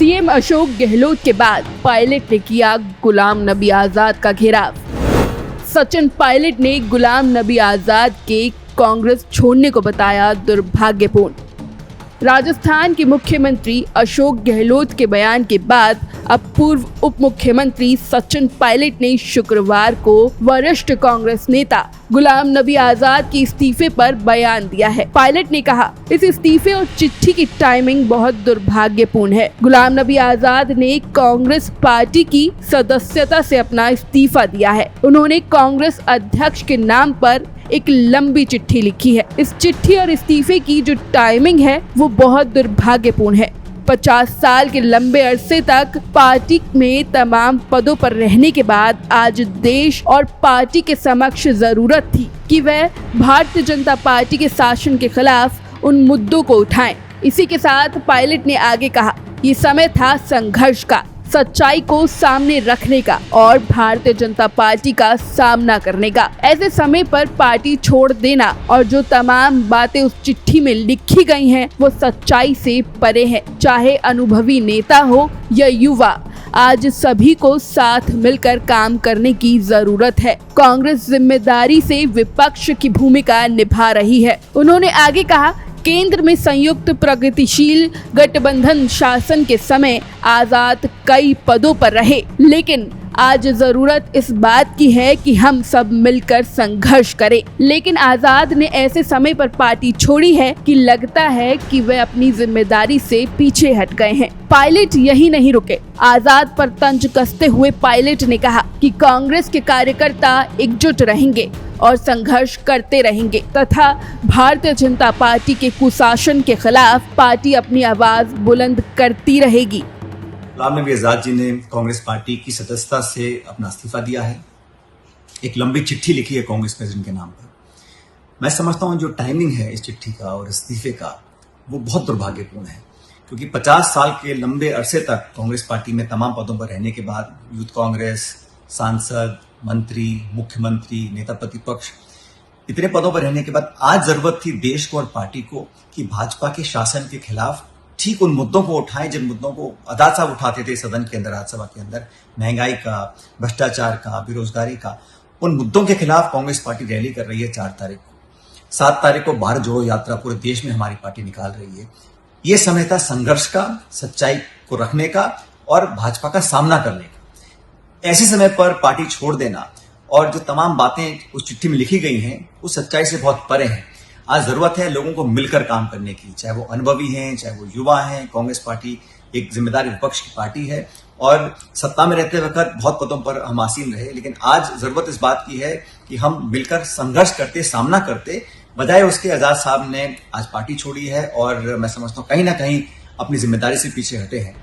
CM Ashok Gehlot के बाद pilot ने किया गुलाम नबी आजाद का घेराव। सचिन पायलट ने गुलाम नबी आजाद के कांग्रेस छोड़ने को बताया दुर्भाग्यपूर्ण। राजस्थान के मुख्यमंत्री अशोक गहलोत के बयान के बाद अब पूर्व उप मुख्यमंत्री सचिन पायलट ने शुक्रवार को वरिष्ठ कांग्रेस नेता गुलाम नबी आजाद के इस्तीफे पर बयान दिया है। पायलट ने कहा, इस इस्तीफे और चिट्ठी की टाइमिंग बहुत दुर्भाग्यपूर्ण है। गुलाम नबी आजाद ने कांग्रेस पार्टी की सदस्यता से अपना इस्तीफा दिया है। उन्होंने कांग्रेस अध्यक्ष के नाम पर एक लंबी चिट्ठी लिखी है। इस चिट्ठी और इस्तीफे की जो टाइमिंग है वो बहुत दुर्भाग्यपूर्ण है। 50 साल के लंबे अरसे तक पार्टी में तमाम पदों पर रहने के बाद आज देश और पार्टी के समक्ष जरूरत थी कि वह भारतीय जनता पार्टी के शासन के खिलाफ उन मुद्दों को उठाएं। इसी के साथ पायलट ने आगे कहा, ये समय था संघर्ष का, सच्चाई को सामने रखने का और भारतीय जनता पार्टी का सामना करने का। ऐसे समय पर पार्टी छोड़ देना और जो तमाम बातें उस चिट्ठी में लिखी गई हैं वो सच्चाई से परे है। चाहे अनुभवी नेता हो या युवा, आज सभी को साथ मिलकर काम करने की जरूरत है। कांग्रेस जिम्मेदारी से विपक्ष की भूमिका निभा रही है। उन्होंने आगे कहा, केंद्र में संयुक्त प्रगतिशील गठबंधन शासन के समय आजाद कई पदों पर रहे, लेकिन आज जरूरत इस बात की है कि हम सब मिलकर संघर्ष करें। लेकिन आजाद ने ऐसे समय पर पार्टी छोड़ी है कि लगता है कि वे अपनी जिम्मेदारी से पीछे हट गए हैं। पायलट यही नहीं रुके। आजाद पर तंज कसते हुए पायलट ने कहा कि कांग्रेस के कार्यकर्ता एकजुट रहेंगे और संघर्ष करते रहेंगे तथा भारतीय जनता पार्टी के कुशासन के खिलाफ पार्टी अपनी आवाज बुलंद करती रहेगी। गुलाम नबी आजाद जी ने कांग्रेस पार्टी की सदस्यता से अपना इस्तीफा दिया है। एक लंबी चिट्ठी लिखी है कांग्रेस प्रेसिडेंट के नाम पर। मैं समझता हूं जो टाइमिंग है इस चिट्ठी का और इस्तीफे का वो बहुत दुर्भाग्यपूर्ण है, क्योंकि 50 साल के लंबे अरसे तक कांग्रेस पार्टी में तमाम पदों पर रहने के बाद यूथ कांग्रेस, सांसद, मंत्री, मुख्यमंत्री, नेता प्रतिपक्ष, इतने पदों पर रहने के बाद आज जरूरत थी देश को और पार्टी को कि भाजपा के शासन के खिलाफ ठीक उन मुद्दों को उठाएं जिन मुद्दों को आजाद साहब उठाते थे सदन के अंदर, राज्यसभा के अंदर, महंगाई का, भ्रष्टाचार का, बेरोजगारी का। उन मुद्दों के खिलाफ कांग्रेस पार्टी रैली कर रही है 4 तारीख को। 7 तारीख को भारत जोड़ो यात्रा पूरे देश में हमारी पार्टी निकाल रही है। ये समय था संघर्ष का, सच्चाई को रखने का और भाजपा का सामना करने का। ऐसे समय पर पार्टी छोड़ देना और जो तमाम बातें उस चिट्ठी में लिखी गई हैं उस सच्चाई से बहुत परे हैं। आज जरूरत है लोगों को मिलकर काम करने की, चाहे वो अनुभवी हैं, चाहे वो युवा हैं। कांग्रेस पार्टी एक जिम्मेदार विपक्ष की पार्टी है और सत्ता में रहते वक्त बहुत पदों पर हम आसीन रहे, लेकिन आज जरूरत इस बात की है कि हम मिलकर संघर्ष करते, सामना करते। बजाय उसके आजाद साहब ने आज पार्टी छोड़ी है और मैं समझता हूँ कहीं ना कहीं अपनी जिम्मेदारी से पीछे हटे हैं।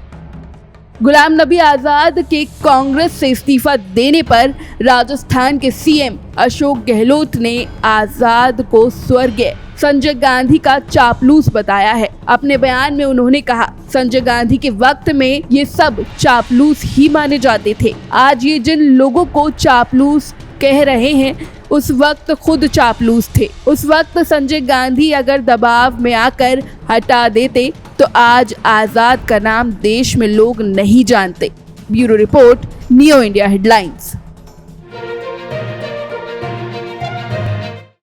गुलाम नबी आजाद के कांग्रेस से इस्तीफा देने पर राजस्थान के सीएम अशोक गहलोत ने आजाद को स्वर्गीय संजय गांधी का चापलूस बताया है। अपने बयान में उन्होंने कहा, संजय गांधी के वक्त में ये सब चापलूस ही माने जाते थे। आज ये जिन लोगों को चापलूस कह रहे हैं उस वक्त खुद चापलूस थे। उस वक्त संजय गांधी अगर दबाव में आकर हटा देते तो आज आजाद का नाम देश में लोग नहीं जानते। Bureau report, neo India headlines.